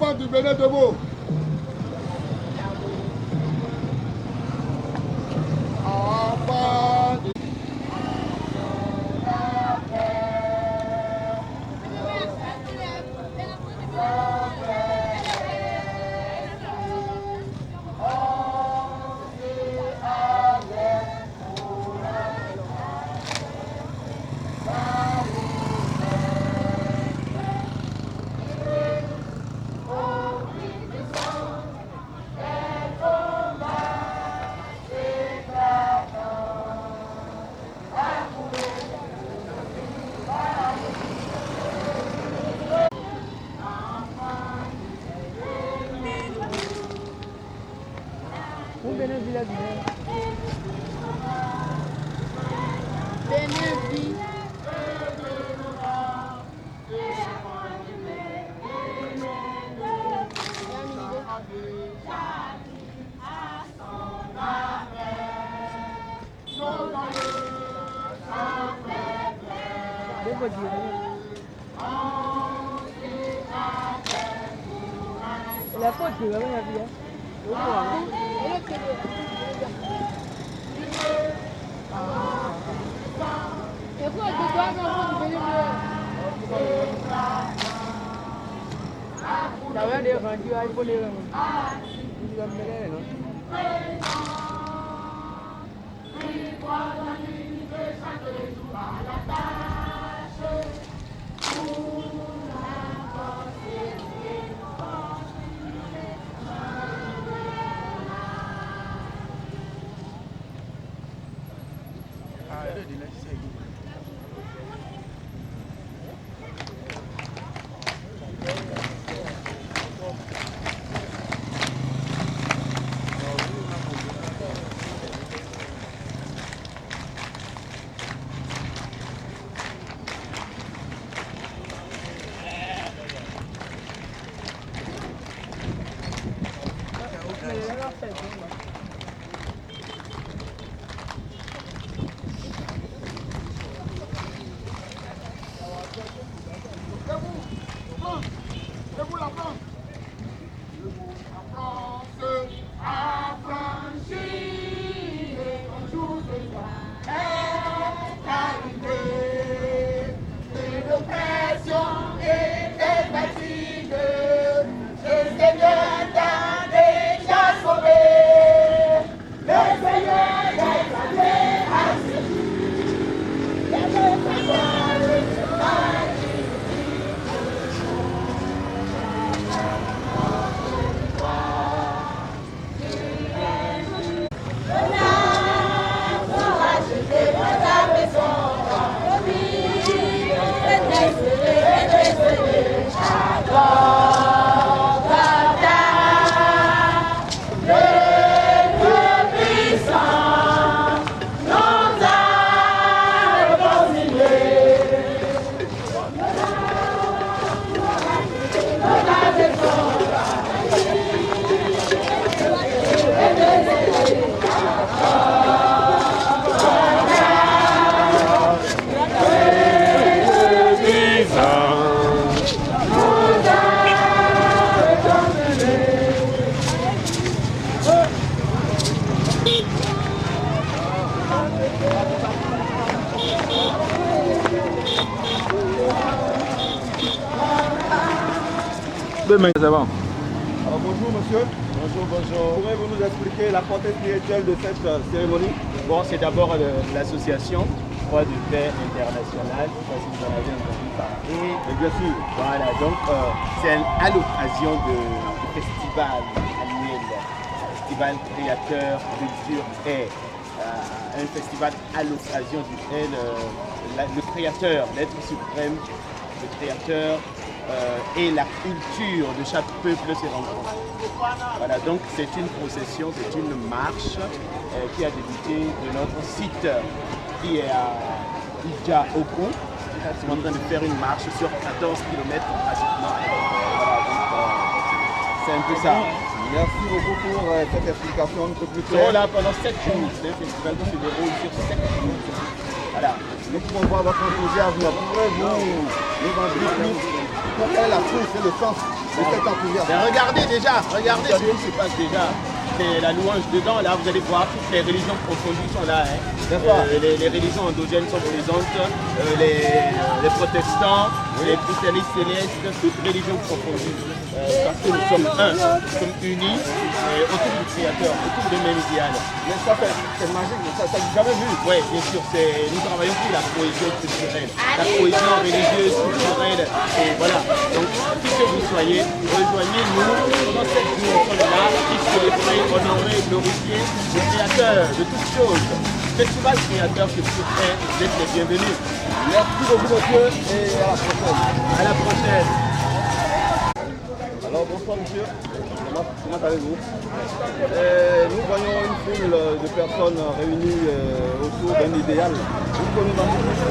Enfant du Bénin debout. Enfant du... La faute, c'est vraiment la vie. Jangan dia kan dia iPhone dia kan. Ini kan mereka kan. Alors, bonjour monsieur. Bonjour, bonjour. Pourriez-vous nous expliquer la portée spirituelle de cette cérémonie? Bon, c'est d'abord l'association Croix de paix internationale, je sais pas si vous en avez entendu parler. Et bien sûr. Voilà, donc c'est à l'occasion du festival annuel, festival créateur de Dieu est. Un festival à l'occasion duquel le créateur, l'être suprême, le créateur et la culture de chaque peuple se rencontrent. Voilà, donc c'est une procession, c'est une marche qui a débuté de notre site qui est à Idja Oko. Nous sommes en train de faire une marche sur 14 km pratiquement. Voilà, donc c'est un peu ça. Merci beaucoup pour cette explication un peu plus Nous serons claire. là pendant 7 jours. C'est un festival qui se déroule sur 7 jours. Voilà. Nous pouvons voir votre enthousiasme. Pourrez-vous nous en dire plus? Quelle est la source et le sens de cet enthousiasme? Mais regardez déjà, regardez ce qui se passe déjà. C'est la louange dedans, là vous allez voir toutes les religions confondues sont là. Hein. Les religions endogènes sont présentes, les protestants, les christianistes célestes, toutes religions confondues. Parce que nous sommes un, nous sommes unis autour du Créateur, autour du même idéal. Mais ça c'est magique, ça j'ai jamais vu. Oui, bien sûr, nous travaillons pour la cohésion culturelle, la cohésion religieuse, culturelle, et voilà. Donc, qui que vous soyez, rejoignez-nous dans cette journée-là qui souhaiterait honorer et glorifier le Créateur de toutes choses. Festival Créateur que vous êtes les bienvenus. Merci beaucoup monsieur et à la prochaine. À la prochaine. Alors bonsoir monsieur, comment allez-vous? Nous voyons une foule de personnes réunies autour d'un idéal. Vous pouvez nous en dire plus s'il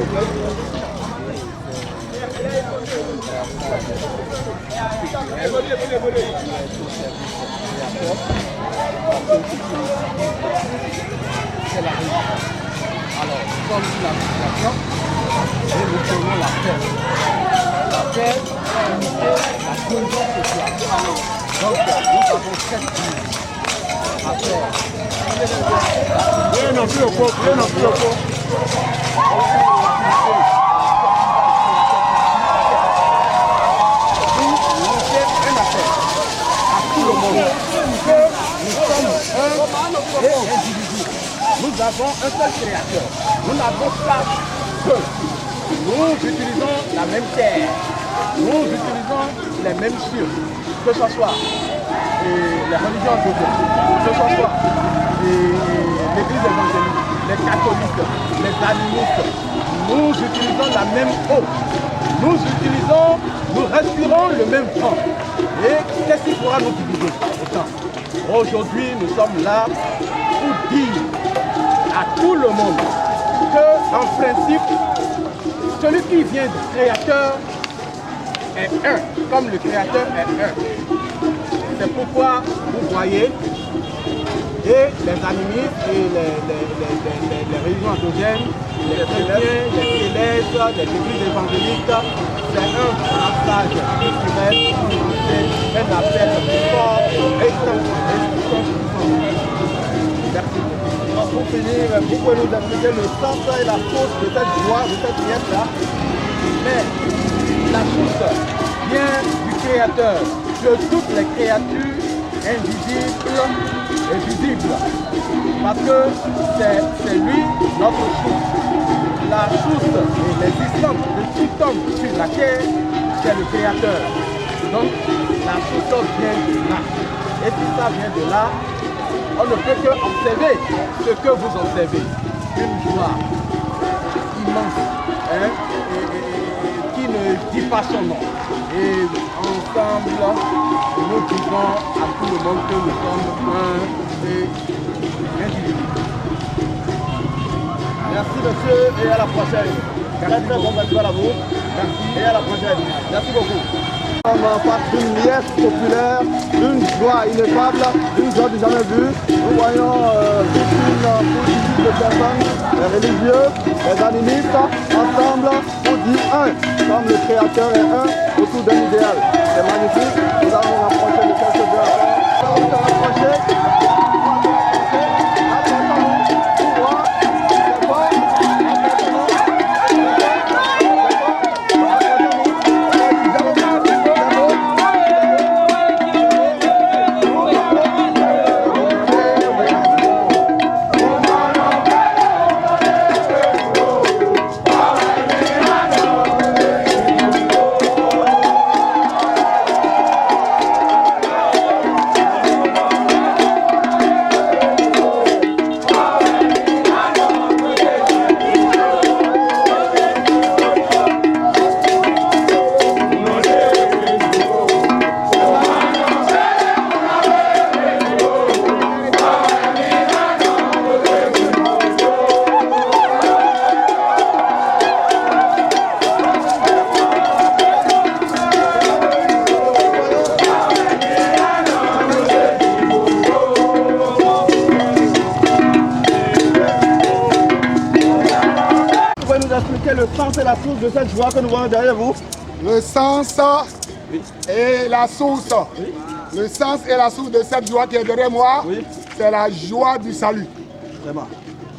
vous plaît? C'est la religion. Alors, nous sommes sous la situation et nous prenons la paix. La paix, la unité, la cohésion sociale. Donc, nous avons 7 jours à faire. Bien en plus au pot, bien en plus au pot. Nous avons un seul créateur. Nous n'avons pas deux. Nous utilisons la même terre. Nous utilisons les mêmes cieux. Que ce soit les religions d'autres, que ce soit l'église évangélique, les catholiques, les animistes. Nous utilisons la même eau. Nous respirons le même vent. Et qu'est-ce qui pourra nous diviser autant? Aujourd'hui, nous sommes là pour dire à tout le monde que, en principe, celui qui vient du Créateur est un, comme le Créateur est un. C'est pourquoi vous voyez Et les animistes et les religions endogènes, les chrétiens, les célestes, les églises évangéliques, c'est un message culturel, un appel fort et merci. Pour finir, vous pouvez nous expliquer le sens et la source de cette joie, de cette pièce-là? Mais la source vient du Créateur, de toutes les créatures invisibles et visibles. Parce que c'est lui notre source. La source et l'existence de tout homme sur la terre, c'est le Créateur. Donc la source vient de là. Et si ça vient de là, on ne peut que observer ce que vous observez. Une joie immense, hein, qui ne dit pas son nom. Et ensemble, nous disons à tout le monde que nous sommes un et individu. Merci monsieur et à la prochaine. Très bon festival à vous. Merci et à la prochaine. Merci beaucoup. On est en face d'une liesse populaire, d'une joie ineffable, d'une joie du jamais vue. Nous voyons toute une multitude de personnes, les religieux, les animistes, ensemble pour dire un, comme le Créateur est un, autour d'un idéal. C'est magnifique. Nous allons nous rapprocher de quelques deux après. Nous allons nous rapprocher. Expliquez le sens et la source de cette joie que nous voyons derrière vous. Le sens et la source. Oui. Le sens et la source de cette joie qui est derrière moi, oui, c'est la joie du salut. Vraiment.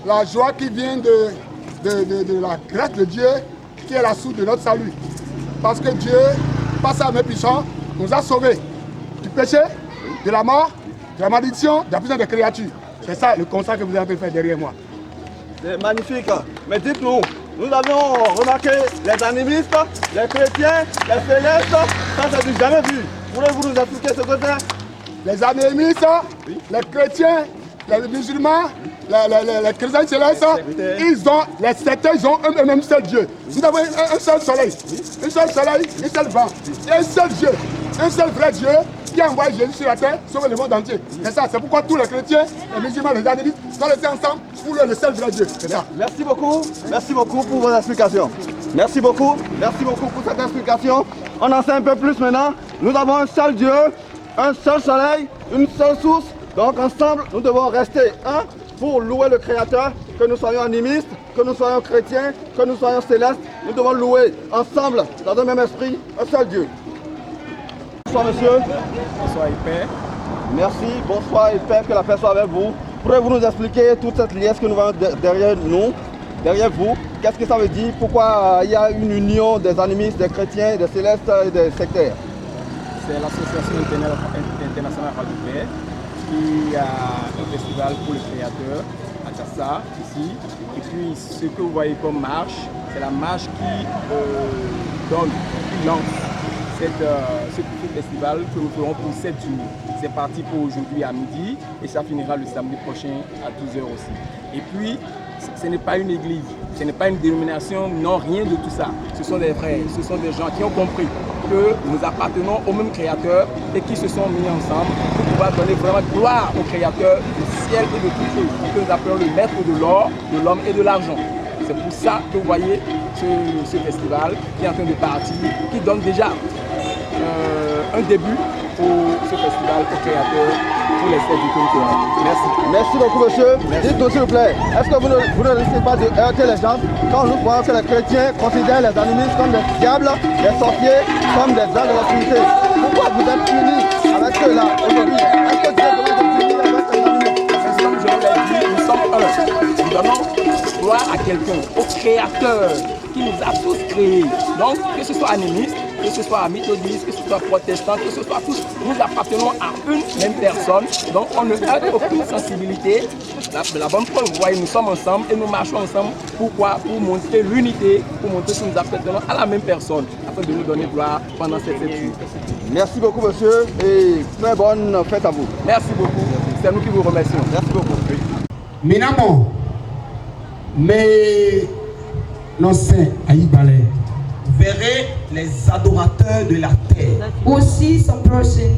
La joie qui vient de la grâce de Dieu, qui est la source de notre salut. Parce que Dieu, par sa main puissante, nous a sauvés du péché, de la mort, de la malédiction, de la puissance des créatures. C'est ça le constat que vous avez fait derrière moi. C'est magnifique. Mais dites-nous, nous avions remarqué les animistes, les chrétiens, les célestes, ça c'est du jamais vu. Pouvez-vous nous expliquer ce que c'est? Les animistes, oui, les chrétiens, les musulmans, les chrétiens célestes, ils ont eux-mêmes seul Dieu. Nous avons un seul soleil, un seul soleil, un seul vent, et un seul Dieu, un seul vrai Dieu qui a envoyé Jésus sur la terre, sauver le monde entier. C'est ça, c'est pourquoi tous les chrétiens, les musulmans, les animistes doivent rester ensemble pour le seul vrai Dieu. C'est ça. Merci beaucoup pour vos explications. Merci beaucoup pour cette explication. On en sait un peu plus maintenant. Nous avons un seul Dieu, un seul soleil, une seule source. Donc ensemble, nous devons rester un pour louer le Créateur, que nous soyons animistes, que nous soyons chrétiens, que nous soyons célestes. Nous devons louer ensemble, dans un même esprit, un seul Dieu. Bonsoir monsieur. Bonsoir et paix. Merci, bonsoir et paix, que la paix soit avec vous. Pourriez-vous nous expliquer toute cette liesse que nous voyons derrière nous, derrière vous? Qu'est-ce que ça veut dire? Pourquoi il y a une union des animistes, des chrétiens, des célestes et des sectaires? C'est l'association internationale Radio Paix qui a un festival pour le Créateur à Tassa, ici. Et puis ce que vous voyez comme marche, c'est la marche qui lance ce festival que nous ferons pour 7 jours. C'est parti pour aujourd'hui à midi et ça finira le samedi prochain à 12h aussi. Et puis, ce n'est pas une église, ce n'est pas une dénomination, non, rien de tout ça. Ce sont des frères, ce sont des gens qui ont compris que nous appartenons au même Créateur et qui se sont mis ensemble pour pouvoir donner vraiment gloire au Créateur du ciel et de toutes choses, que nous appelons le maître de l'or, de l'homme et de l'argent. C'est pour ça que vous voyez ce festival qui est en train de partir, qui donne déjà un début pour ce festival au Créateur pour les serviteurs terrestres. Merci. Merci beaucoup, monsieur. Dites-nous, s'il vous plaît, est-ce que vous ne risquez pas de heurter les gens quand nous voyons que les chrétiens considèrent les animistes comme des diables, des sorciers, comme des gens de la Trinité? Pourquoi vous êtes unis avec ceux-là aujourd'hui? Est-ce que Dieu demande de s'unir avec les animistes? Comme je vous l'ai dit, nous sommes un. Nous donnons gloire à quelqu'un, au Créateur qui nous a tous créés. Donc, que ce soit animiste, que ce soit méthodiste, que ce soit protestant, que ce soit tous, nous appartenons à une même personne. Donc, on ne heurte aucune sensibilité. La bonne preuve, vous voyez, nous sommes ensemble et nous marchons ensemble. Pourquoi? Pour montrer l'unité, pour montrer que nous appartenons à la même personne, afin de nous donner gloire pendant cette étude. Merci beaucoup, monsieur, et très bonne fête à vous. Merci beaucoup. C'est nous qui vous remercions. Merci beaucoup. Minamo, mais non c'est Aïbalé. Verrez les adorateurs de la terre. We'll see some person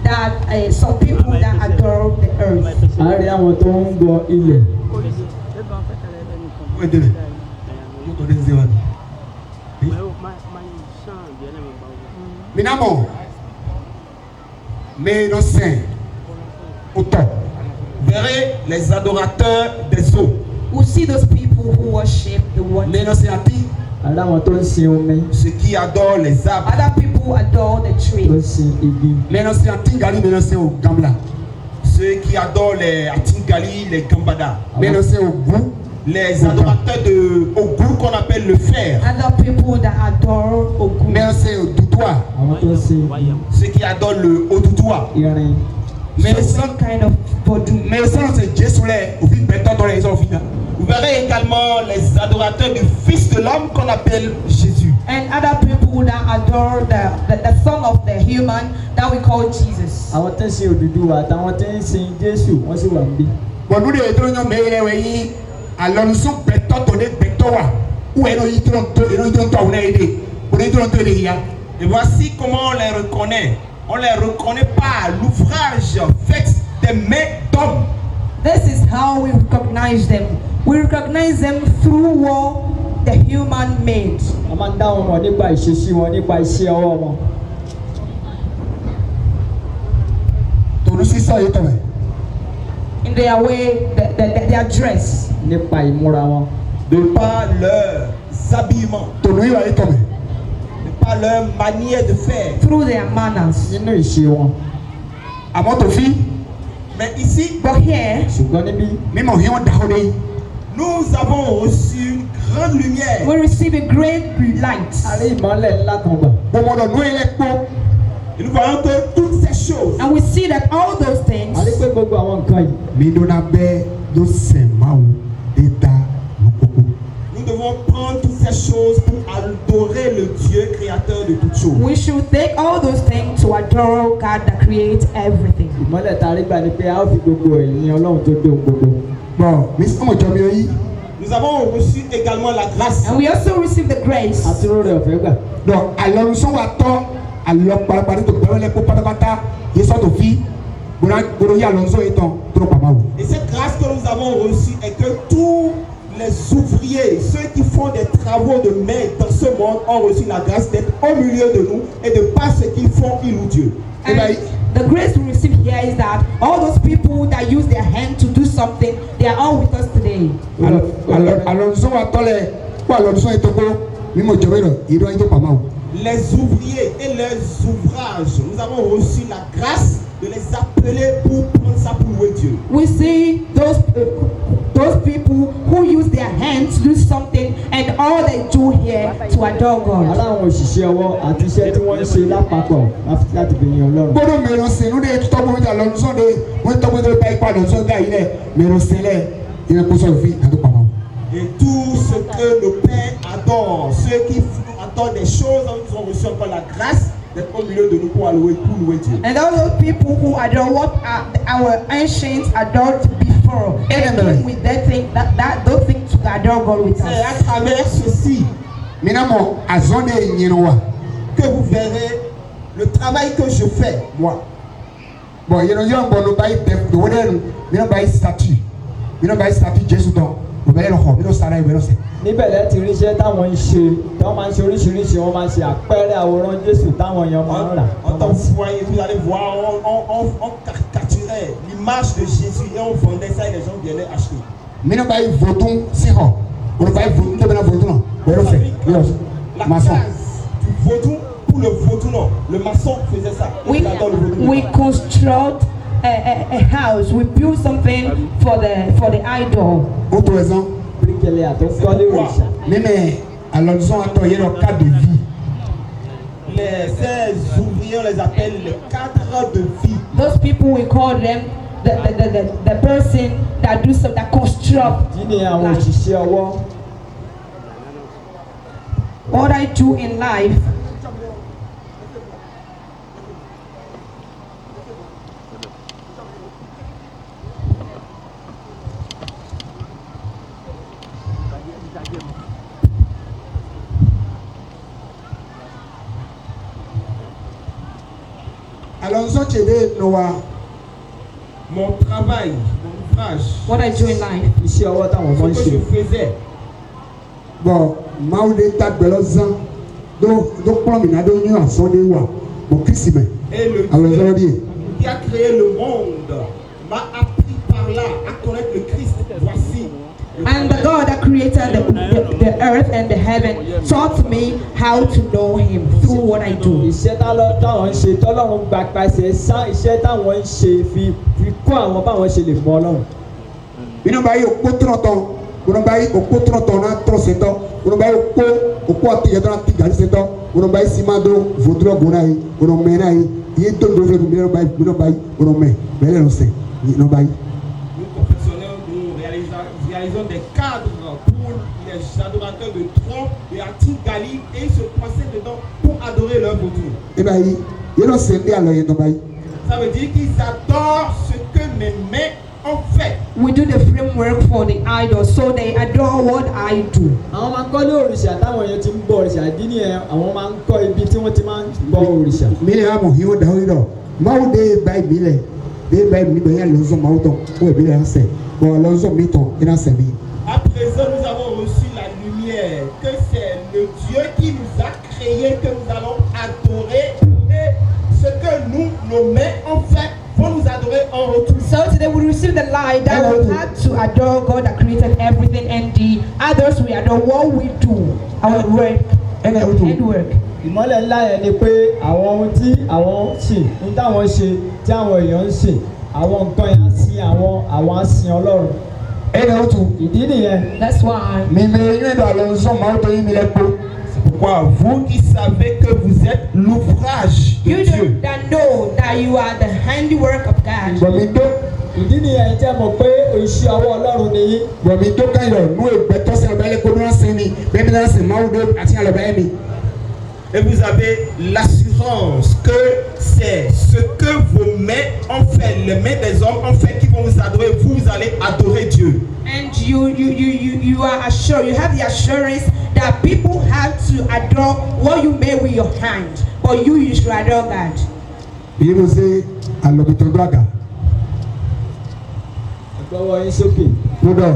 that some people that adore the earth. Àárín àwọn tó ń bọ ilẹ̀. Minamo, mais non c'est autant. Verrez les adorateurs des eaux. We'll see those people who worship the water. Mais non c'est Ati, Àárín àwọn tó ń sin omi, Ceux qui adorent les arbres. Other people adore the tó ń tree. sin igi. mais non c'est Atingali, mais non c'est au Gambla. Ceux qui adorent les Atingali, les Gambada. Mais non c'est au goût. Les adorateurs de Ogu qu'on appelle le fer. Other people that adore Ogun. Mais non c'est au Doudoua. Àwọn tó ń sin Ceux qui adorent le Oduduwa. irin. Mais So ça, some kind of voodoo. mais ça c'est Jésus là. Au fin bêta dans les enfants. Vous verrez également les adorateurs du Fils de l'homme qu'on appelle Jésus. And other people that adore the son of the human that we call Jesus. Àwọn tó ń sin Odùduwà àtàwọn tó ń sin Jésù wọ́n sì wà níbí. Bon nous les deux nous meilleurs oui. Alors nous sommes bêta dans les bêta wa. Où est nos yitron to, et nos yitron to on a aidé. Pour les yitron to les gars. Et voici comment on les reconnaît. On les reconnaît par l'ouvrage fait des mains d'hommes. This is how we recognize them. We recognize them through what the human made. Wọ́n máa ń dá wọn mọ̀ nípa ìṣesí wọn, nípa iṣẹ́ ọwọ́ wọn. Tout nous c'est ça et toi. In their way, their dress. Nípa ìmúra wọn. De par leurs habillements, Tout nous y va et toi. de par leur manière de faire. Through their manners. Nínú ìṣe wọn. À mon fille, Mais ici, But here, Ṣùgbọ́n níbí, même en rien d'arronné. nous avons reçu une grande lumière. we receive a great light. a rí ìmọ́lẹ̀ ńlá kan gbà. Bon mon nous il est beau. Et nous voyons que toutes ces choses, And we see that all those things, A rí pé gbogbo àwọn nǹkan yìí. Mais nous n'avons de Saint-Maou d'état nous coco. nous devons prendre toutes ces choses pour adorer le Dieu créateur de toutes choses. we should take all those things to adore God that creates everything. Ìmọ́lẹ̀ tá a rí gbà ni pé a ó fi gbogbo ẹ̀yìn Ọlọ́run tó dé ohun gbogbo. Bon, mais c'est mon job yi. Nous avons reçu également la grâce. And we also receive the grace. Àti lórí ọ̀fẹ́ gbà. Donc alors nous sommes à temps alors par de père les patata, ils sont au fi. Bon y Alonso est trop pas mal. Et cette grâce que nous avons reçue est que tous les ouvriers, ceux qui font des travaux de main dans ce monde, ont reçu la grâce d'être au milieu de nous et de par ce qu'ils font, ils louent Dieu. And the grace we receive here is that all those people that use their hand to do something, they are all with us today. Alors Alonso a tolé. Quoi Alonso est trop mais mon job il doit être pas mal. Les ouvriers et leurs ouvrages, nous avons reçu la grâce de les appeler pour prendre ça pour louer Dieu. We see those people who use their hands to do something, and all they do here to adore God. Aláwọn òṣìṣẹ́ ọwọ́ àti iṣẹ́ tí wọ́n ń ṣe lápapọ̀ láti fi yin Ọlọ́run. Bodo mélanger nous des tout monde Alonso de moi tout monde pas pas Alonso gars il est mélanger là il est pour ça vie à tout pas mal. Et tout ce que le Père adore, ceux qui adorent des choses, nous ont reçu encore la grâce d'être au milieu de nous pour louer Dieu. And all those people who adore what our ancients adored before, and came with that thing, those things to adore God with C'est us. à travers ceci Maintenant à zone nyinoa. que vous verrez le travail que je fais, moi. Bon, il y a un bon bail de whatever, mais non bail statut. Mais non bail statut Jésus donc. Vous verrez le roi, mais non ça là, mais non c'est. Níbẹ̀ lẹ́ ti rí iṣẹ́ táwọn ń ṣe, tí wọ́n máa ń ṣe oríṣiríṣi, wọ́n máa ń ṣe àpẹẹrẹ àwòrán Jésù táwọn èèyàn máa ń rà. Quand vous voyez, vous allez voir, on caricature montrait l'image de Jésus et on vendait ça et les gens venaient acheter. Mina ba yi voton si ho. On ba yi voton de bena voton. Bero fait. La Maçon. case du vaudou pour le vaudou non. Le maçon faisait ça. We construct a house. We build something for the idol. Autre raison. Bíríkẹ̀lẹ̀ àtọ́kọ́lé òrìṣà. Même alors ils ont attendu leur cas de vie. Ces ouvriers on les appelle les cadres de vie. Those people we call them the person that do some that construct. Kí ni àwọn òṣìṣẹ́ ọwọ́? What I do in life. Alors ils ont tiré Noah. Mon travail, mon ouvrage. What I do in life. Iṣẹ́ ọwọ́ táwọn ọmọ ń Ce que ṣe. je faisais. Bon, maaw de ta gbɛlɔ zan do kplɔ mina do nyu asɔ de wa bon Christ mɛ Et le alors Dieu zɔrɔ die qui a créé le monde m'a appris par là à connaître le Christ. Voici. And the God that created the earth and the heaven taught me how to know Him through what I do. Iṣẹ́ táwọn ń ṣe tọ́lọ́run gba pàṣẹ sán iṣẹ́ táwọn ń ṣe fi kọ́ àwọn báwọn ṣe lè mọ Ọlọ́run. minnu b'a ye o ko tɔrɔtɔ minnu b'a ye o ko tɔrɔtɔ n'a tɔrɔ sentɔ minnu b'a ye o ko tigɛ dɔrɔn ti gari sentɔ minnu b'a ye siman do vodurɔ gona ye minnu mɛnna ye i ye don dɔ fɛ minnu b'a ye minnu mɛ mɛ ɛlɛ sɛ minnu b'a ye. Nous confectionnons, nous réalisons des cadres pour les adorateurs de tronc et Ati-Gali et ils se passaient dedans pour adorer leur vaudou. e b'a ye yɛlɛ sɛ ne alɔ ye dɔ b'a ye. Ça veut dire qu'ils adorent ce que mes mains ont fait. We do the framework for the idol, so they adore what I do. Àwọn máa ń kọ́lé òrìṣà táwọn èèyàn ti ń bọ òrìṣà ìdí nìyẹn àwọn máa ń kọ́ ibi tí wọ́n ti máa ń bọ òrìṣà. mi le amu hiwo da yi dɔ maaw de ba yi mi lɛ de ba yi mi bɛ yɛ lɔzɔn maaw tɔ o ye mi lɛ sɛ bon lɔzɔn mi tɔ i na sɛ mi. À présent, nous avons reçu la lumière, que c'est le Dieu qui nous a créés, que nous allons adorer. Et ce que nous, nos mains ont fait, vont nous adorer en retour. So today we receive the light that we have to adore God that created everything, and the others we adore what we do, our work, handwork. Ìmọ́lẹ̀ ńlá yẹn ni pé àwọn ohun tí àwọn ṣe ń táwọn ṣe tí àwọn èèyàn ń ṣe àwọn nǹkan yẹn á sin àwọn á sin Ọlọ́run. ɛnɛ o tun Ìdí nìyẹn. That's why. mi bɛ yɛ dɔ lɔzɔn maaw tɔ yi mi lɛ kpo. Pourquoi vous qui savez que vous êtes l'ouvrage de You Dieu. that know that you are the handiwork of God. bɔn mi do Ìdí nìyẹn jẹ́ mọ̀ pé iṣẹ́ ọwọ́ Ọlọ́run nìyí. bɔn mi do ka yi lɔ n'o ye bɛ tɔ sɛ bɛ lɛ ko n'o sɛn mi bɛɛ bi na sɛ maaw do a ti yɛ lɔ bɛ mi. Et vous avez l'assurance que c'est ce que vos mains ont fait, les mains des hommes ont fait qui vont vous adorer. Vous allez adorer Dieu. And you are assured, you have the assurance that people have to adore what you made with your hand, but you should adore God. yi mo se alɔbitɔ do a kan Ẹgbẹ́wọ́ yín sókè. mo dɔ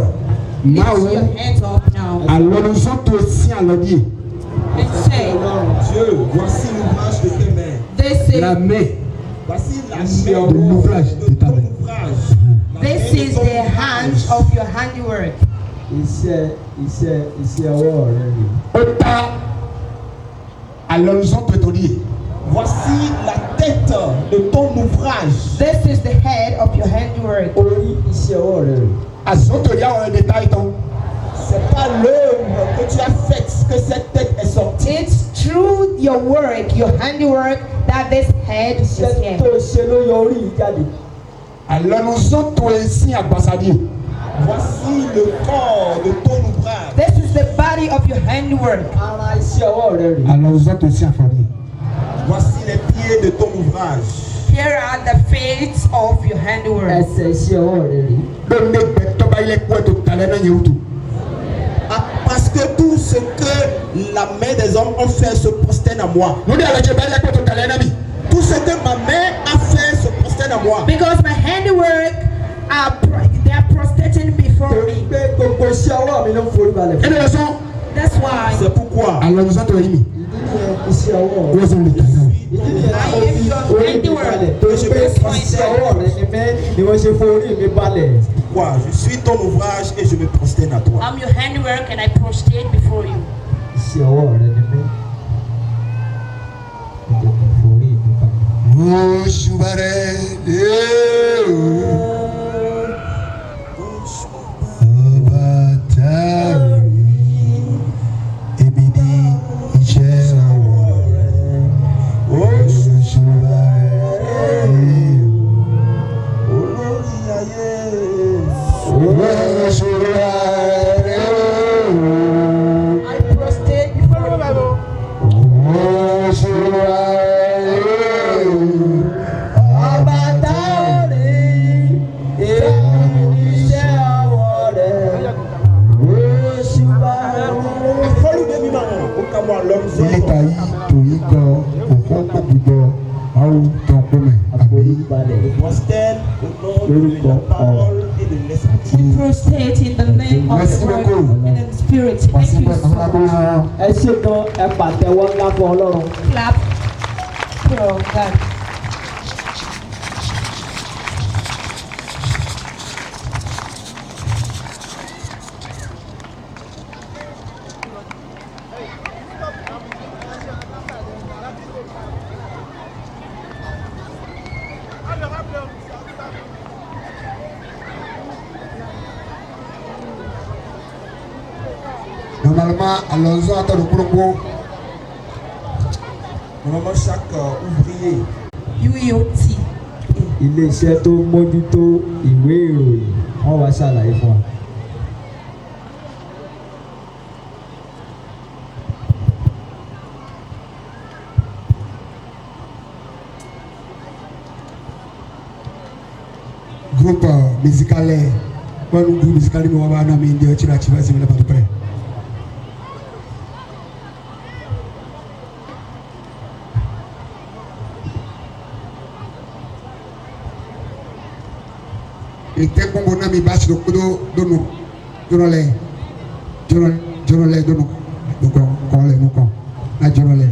maaw Lift your hands up now alɔlɔzɔn to si alɔdi and say, Dieu, voici l'ouvrage de tes mains. this ye la is main Voici la de main l'ouvrage de ta ton main. ouvrage. La main this de is ton the ouvrage. hands of your handiwork. Iṣẹ́ ọwọ́ rẹ rè. o ta alɔlɔzɔn to to di ye. Voici la tête de ton ouvrage. This is the head of your handiwork. Orí iṣẹ́ ọwọ́ rẹ rè. azɔtɔ di awɔ de ta yi tɔn. C'est pas l'œuvre que tu as faite que cette tête est sortie. It's through your work, your handiwork, that this head is Iṣẹ́ here. tó ṣe ló yọ orí yìí jáde. alɔlɔzɔn to ye si agbasadi ye. Voici le corps de ton ouvrage. This is the body of your handiwork. Ara iṣẹ́ ọwọ́ rẹ rè. alɔlɔzɔn to si afɔdi ye. Voici les pieds de ton ouvrage. Here are the feet of your handiwork. Ẹsẹ̀ iṣẹ́ ọwọ́ rẹ rè. donc ne bɛ tɔba yi lɛ kpɔ to talɛ na ye o tu. Ah, parce que tout ce que la main des hommes ont fait se prosterne à moi. n'o de alajɛ bɛ lɛ kpɔ to talɛ na mi. Tout ce que ma main a fait se prosterne à moi. Because my handiwork they are prostrating before Torí me. pé gbogbo iṣẹ́ ọwọ́ mi ló ń forí balẹ̀ fún. ɛnɛ yɛ sɔn That's why C'est pourquoi alɔlɔzɔn to ye mi. Ìdí nìyẹn iṣẹ́ ọwọ́ rẹ. o yɛ sɔn de ta ye. Ìdí nìyẹn I kò am fi your orí mi handiwork. balẹ̀. Torí pé iṣẹ́ ọwọ́ rẹ ni ni wọ́n ṣe forí mi balẹ̀. Quoi? Je suis ton ouvrage et je me prosterne à toi. I'm your handwork and I prostrate before you. Iṣẹ́ ọwọ́ rẹ ni mí. Ìjọ kò forí mi balẹ̀. Oṣùbàrẹ̀ ọba tààrí èmi ní iṣẹ́ ọwọ́ rẹ̀. Oṣùbàrẹ̀ olórí ayé. Oṣùbàrẹ̀ I prostrate before you. Oṣùbàrẹ̀ Ọba táwọn èmi níṣẹ́ ọwọ́ rẹ̀. Ilita yi toyi gɔ òfò kpokpudɔ awo tɔn kpɔmɛ Forí balẹ̀. Prosterne au nom de la parole et de l'esprit. We prostrate in the name of Merci the Lord beaucoup. and in the Spirit. Thank pasi you pɛ so nana much. bena Ẹ ṣe gan ẹ pàtẹ́wọ́ ńlá fún Ọlọ́run. Clap for God. normalement alonso atɔdu kplokpo Normalement, chaque ouvrier UEOT. Ilé-iṣẹ́ tó mójútó ìwé ìròyìn wọ́n wá ṣàlàyé fún wa. groupe musical kɔnu groupe musical mi wa ba na mi ndi ɔtsi na tsi va se mi le pas de près. Ete gbɔngbɔn na mi ba si do kodo donu donu lɛ donu lɛ donu kɔn lɛ nu kɔn na donu lɛ.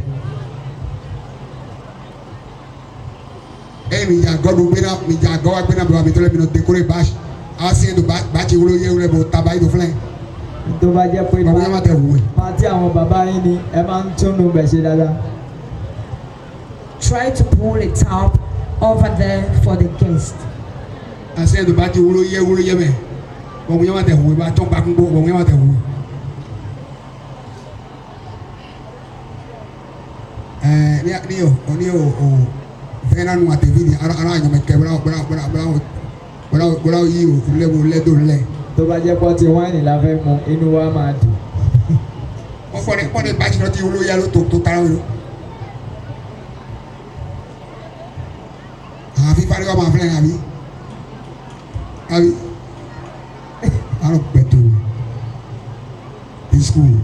Mi dza gɔ do gbena mi dza gɔ wa gbena bɛ wa mi tɔ lɛ mi nɔ dekore basi asi do bati wolo ye wolo bɛ taba yi do filɛ. Tó bá jẹ́ pé Bàbá yẹn máa tẹ̀ wù ẹ́. pátí àwọn bàbá yín ni ẹ máa ń túnú bẹ̀ ṣe dáadáa. Try to pull it up over there for the guest. Asi do bati wolo ye mɛ bɔn yɛn máa tẹ̀ wù ẹ́ ba tɔn bakun bɔ bɔn yɛn máa tẹ̀ wù ẹ́. Ni o fɛn na nu a tɛ vi ni ara ɲɔmɛ kɛ bɔla yi o lɛ do lɛ. Tó bá jẹ́ pọ́tí wáìnì la fẹ́ mu inú wa máa dùn. Wọ́n kọ́ ni bájì náà ti wolo ya ló tó tara wọn. Àfi fari wa máa filẹ̀ àbí àrò pẹ̀tù ní school.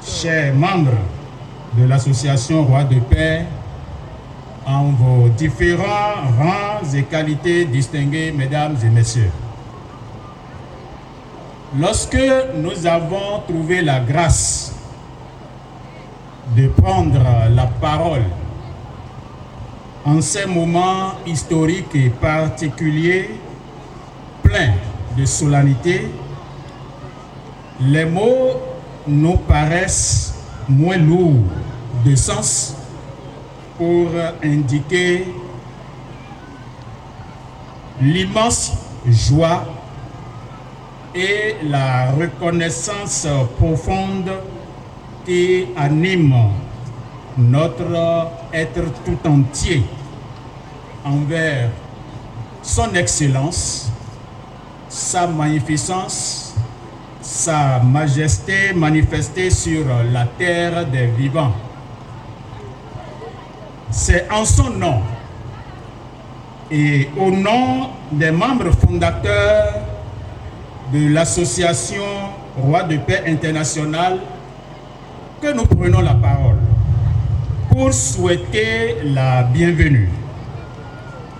Chers membres de l'association Roi de Paix, en vos différents rangs et qualités distinguées, mesdames et messieurs, lorsque nous avons trouvé la grâce de prendre la parole en ces moments historiques et particuliers, pleins de solennité, les mots nous paraissent moins lourds de sens pour indiquer l'immense joie et la reconnaissance profonde qui anime notre être tout entier envers son excellence, sa magnificence, sa majesté manifestée sur la terre des vivants. C'est en son nom et au nom des membres fondateurs de l'association Roi de Paix International, que nous prenons la parole pour souhaiter la bienvenue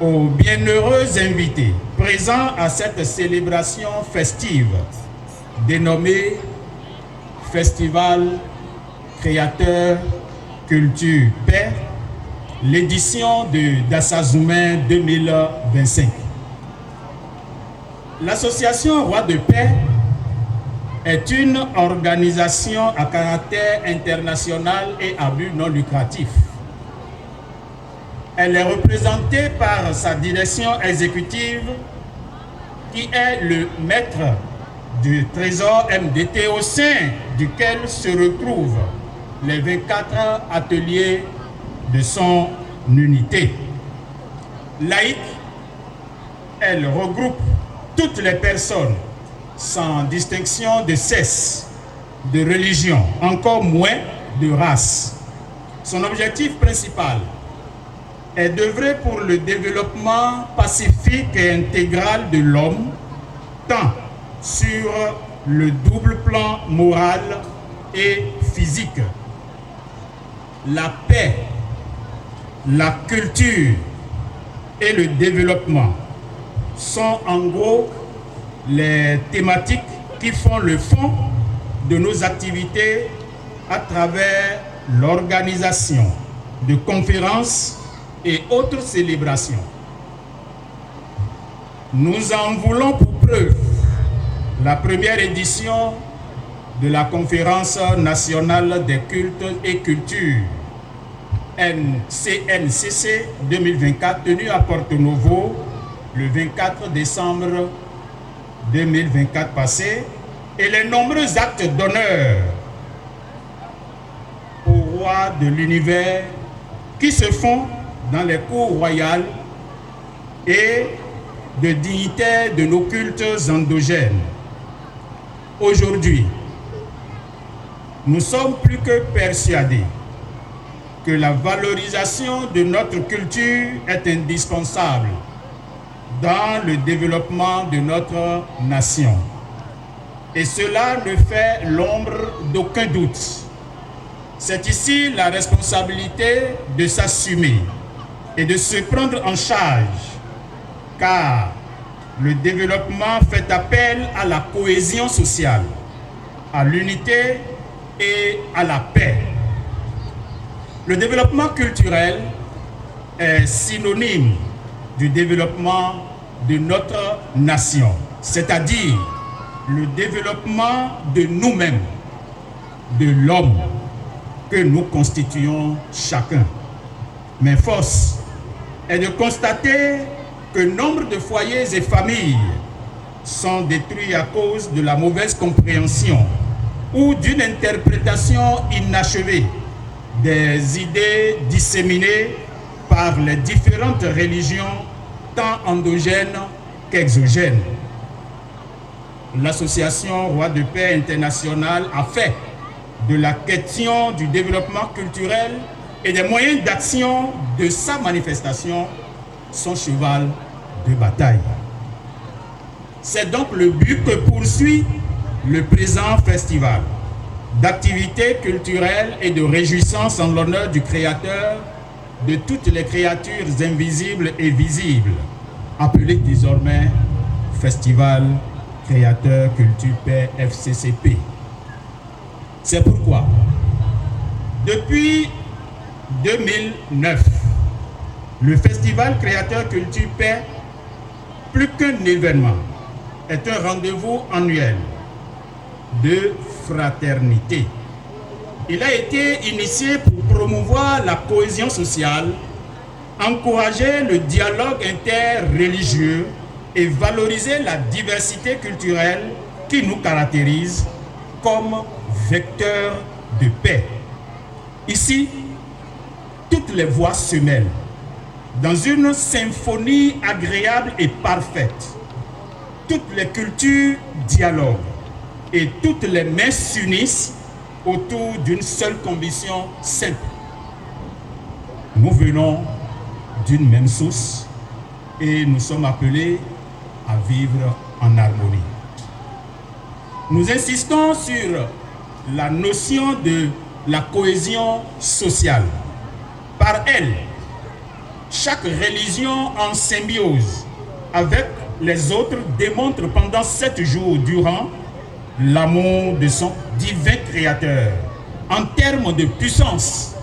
aux bienheureux invités présents à cette célébration festive dénommée Festival Créateur Culture Paix, l'édition de Dassazoumen 2025. L'association Roi de Paix est une organisation à caractère international et à but non lucratif. Elle est représentée par sa direction exécutive qui est le maître du trésor MDT au sein duquel se retrouvent les 24 ateliers de son unité. Laïque, elle regroupe toutes les personnes sans distinction de sexe, de religion, encore moins de race. Son objectif principal est d'œuvrer pour le développement pacifique et intégral de l'homme, tant sur le double plan moral et physique. La paix, la culture et le développement sont en gros les thématiques qui font le fond de nos activités à travers l'organisation de conférences et autres célébrations. Nous en voulons pour preuve la première édition de la Conférence nationale des cultes et cultures CNCC 2024 tenue à Porto Novo le 24 décembre 2024 passé et les nombreux actes d'honneur au roi de l'univers qui se font dans les cours royales et de dignitaires de nos cultes endogènes. Aujourd'hui, nous sommes plus que persuadés que la valorisation de notre culture est indispensable dans le développement de notre nation. Et cela ne fait l'ombre d'aucun doute. C'est ici la responsabilité de s'assumer et de se prendre en charge, car le développement fait appel à la cohésion sociale, à l'unité et à la paix. Le développement culturel est synonyme du développement de notre nation, c'est-à-dire le développement de nous-mêmes, de l'homme que nous constituons chacun. Mais force est de constater que nombre de foyers et familles sont détruits à cause de la mauvaise compréhension ou d'une interprétation inachevée des idées disséminées par les différentes religions, tant endogènes qu'exogènes. L'Association Roi de Paix International a fait de la question du développement culturel et des moyens d'action de sa manifestation son cheval de bataille. C'est donc le but que poursuit le présent festival d'activités culturelles et de réjouissance en l'honneur du Créateur de toutes les créatures invisibles et visibles, appelé désormais Festival Créateur Culture Paix FCCP. C'est pourquoi, depuis 2009, le Festival Créateur Culture Paix, plus qu'un événement, est un rendez-vous annuel de fraternité. Il a été initié pour promouvoir la cohésion sociale, encourager le dialogue interreligieux et valoriser la diversité culturelle qui nous caractérise comme vecteur de paix. Ici, toutes les voix se mêlent dans une symphonie agréable et parfaite. Toutes les cultures dialoguent et toutes les mains s'unissent autour d'une seule conviction simple. Nous venons d'une même source, et nous sommes appelés à vivre en harmonie. Nous insistons sur la notion de la cohésion sociale. Par elle, chaque religion en symbiose avec les autres démontre pendant 7 jours durant l'amour de son divin créateur en termes de puissance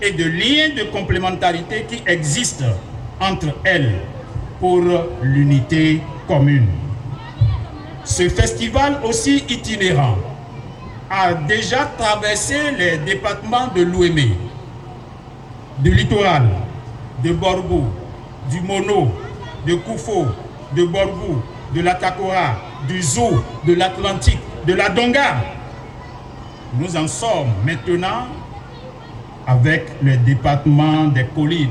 et de liens de complémentarité qui existent entre elles pour l'unité commune. Ce festival aussi itinérant a déjà traversé les départements de l'Ouémé, du littoral, de Borgou, du Mono, de Koufo, de Borgou, de la Takora, du Zou, de l'Atlantique, de la Donga. Nous en sommes maintenant avec le département des collines,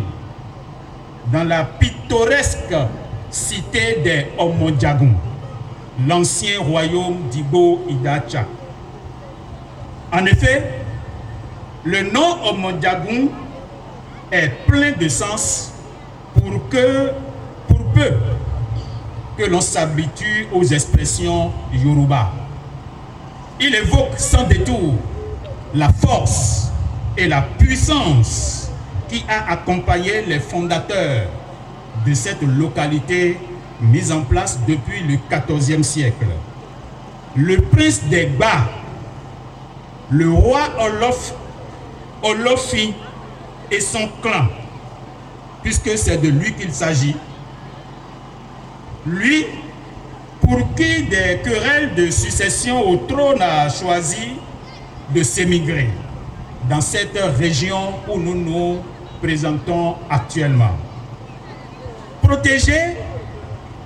dans la pittoresque cité des Omodjagoum, l'ancien royaume d'Ibo Idacha. En effet, le nom Omodjagoum est plein de sens pour peu que l'on s'habitue aux expressions Yoruba. Il évoque sans détour la force et la puissance qui a accompagné les fondateurs de cette localité mise en place depuis le XIVe siècle. Le prince des Ba, le roi Olofi et son clan, puisque c'est de lui qu'il s'agit, lui pour qui des querelles de succession au trône a choisi de s'émigrer dans cette région où nous nous présentons actuellement. Protégé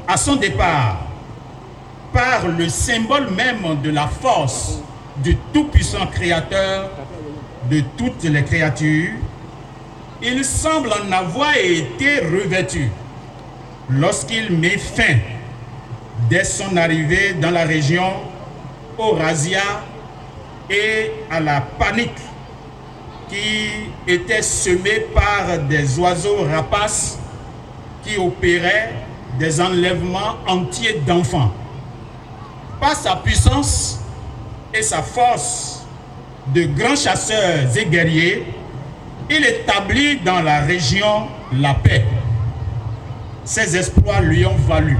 à son départ par le symbole même de la force du tout-puissant créateur de toutes les créatures, il semble en avoir été revêtu lorsqu'il met fin, dès son arrivée dans la région, aux razzias et à la panique qui était semée par des oiseaux rapaces qui opéraient des enlèvements entiers d'enfants. Par sa puissance et sa force de grands chasseurs et guerriers, il établit dans la région la paix. Ses exploits lui ont valu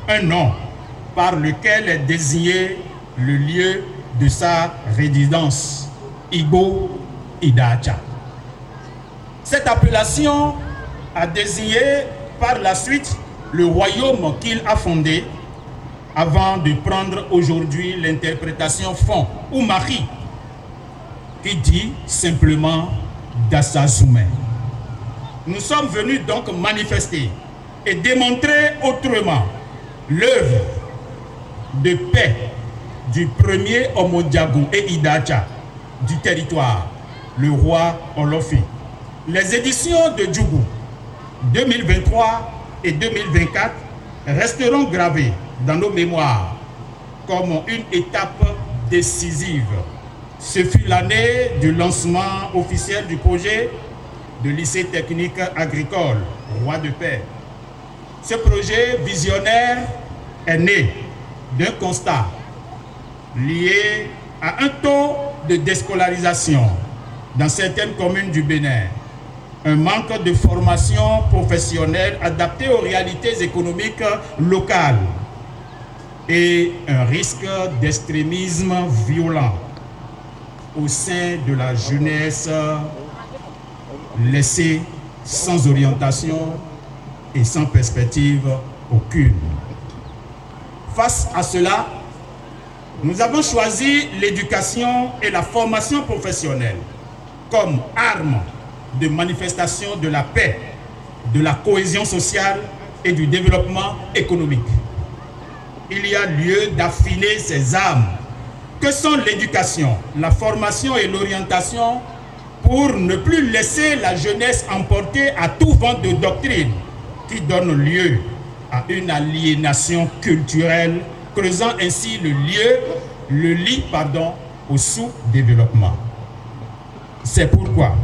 un nom par lequel est désigné le lieu de sa résidence, Ibo Idacha. Cette appellation a désigné par la suite le royaume qu'il a fondé avant de prendre aujourd'hui l'interprétation fond ou mari qui dit simplement Dassazoumé. Nous sommes venus donc manifester et démontrer autrement l'œuvre de paix du premier Omodjagoum et Idacha du territoire, le roi Olofi. Les éditions de Djougou 2023 et 2024 resteront gravées dans nos mémoires comme une étape décisive. Ce fut l'année du lancement officiel du projet de lycée technique agricole, Roi de Paix. Ce projet visionnaire est né d'un constat lié à un taux de déscolarisation dans certaines communes du Bénin, un manque de formation professionnelle adaptée aux réalités économiques locales et un risque d'extrémisme violent au sein de la jeunesse laissée sans orientation et sans perspective aucune. Face à cela, nous avons choisi l'éducation et la formation professionnelle comme armes de manifestation de la paix, de la cohésion sociale et du développement économique. Il y a lieu d'affiner ces armes que sont l'éducation, la formation et l'orientation pour ne plus laisser la jeunesse emporter à tout vent de doctrine qui donne lieu à une aliénation culturelle, creusant ainsi le lit au sous-développement. C'est pourquoi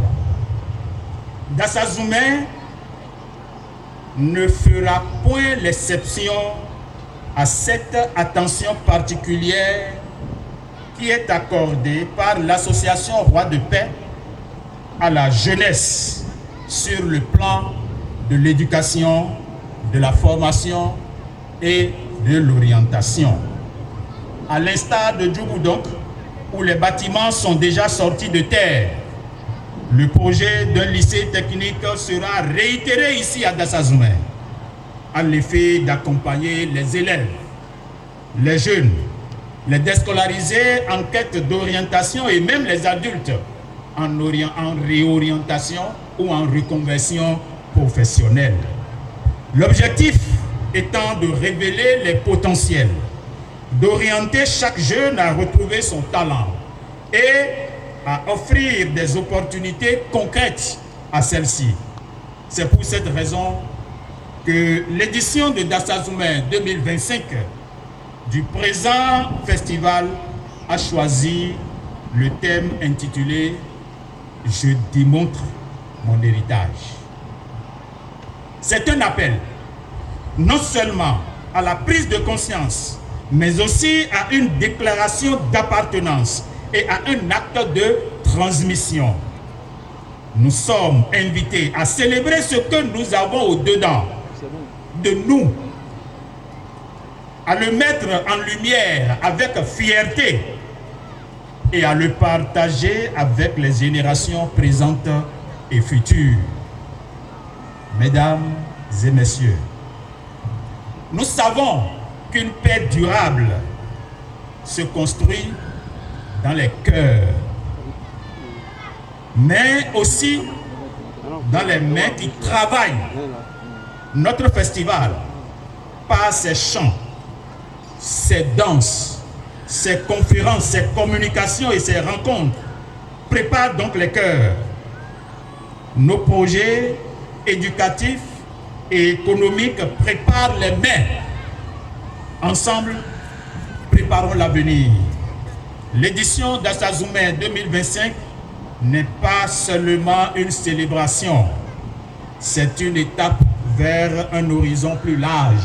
Dassazoumé ne fera point l'exception à cette attention particulière qui est accordée par l'association Roi de Paix à la jeunesse sur le plan de l'éducation, de la formation et de l'orientation. À l'instar de Djougou donc, où les bâtiments sont déjà sortis de terre, le projet d'un lycée technique sera réitéré ici à Dassazoumé, à l'effet d'accompagner les élèves, les jeunes, les déscolarisés en quête d'orientation et même les adultes en réorientation ou en reconversion professionnelle. L'objectif étant de révéler les potentiels, d'orienter chaque jeune à retrouver son talent et à offrir des opportunités concrètes à celle-ci. C'est pour cette raison que l'édition de Dassazoumé 2025 du présent festival a choisi le thème intitulé « Je démontre mon héritage ». C'est un appel non seulement à la prise de conscience, mais aussi à une déclaration d'appartenance et à un acte de transmission. Nous sommes invités à célébrer ce que nous avons au-dedans de nous, à le mettre en lumière avec fierté et à le partager avec les générations présentes et futures. Mesdames et messieurs, nous savons qu'une paix durable se construit dans les cœurs, mais aussi dans les mains qui travaillent. Notre festival, par ses chants, ses danses, ses conférences, ses communications et ses rencontres, prépare donc les cœurs. Nos projets éducatifs et économiques préparent les mains. Ensemble, préparons l'avenir. L'édition Dassazoumé 2025 n'est pas seulement une célébration, c'est une étape vers un horizon plus large.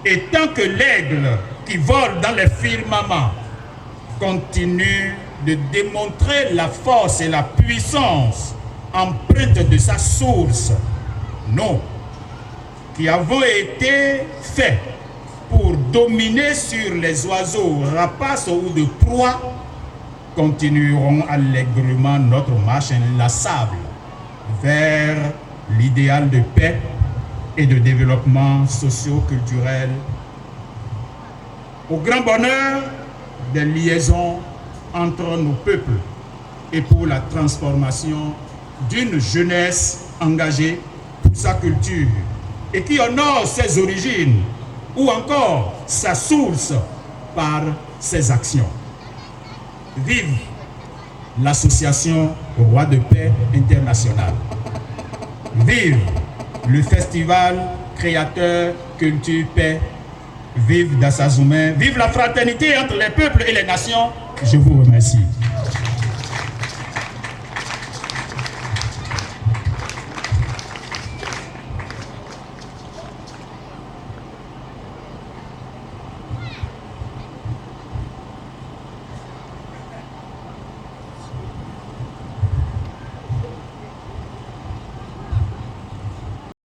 Et tant que l'aigle qui vole dans les firmaments continue de démontrer la force et la puissance empreinte de sa source, nous, qui avons été faits pour dominer sur les oiseaux rapaces ou de proie, continuerons allègrement notre marche inlassable vers l'idéal de paix et de développement socio-culturel, au grand bonheur des liaisons entre nos peuples et pour la transformation d'une jeunesse engagée pour sa culture et qui honore ses origines ou encore sa source par ses actions. Vive l'association Roi de Paix internationale. Vive le festival créateur Culture Paix. Vive Dassazoumé. Vive la fraternité entre les peuples et les nations. Je vous remercie.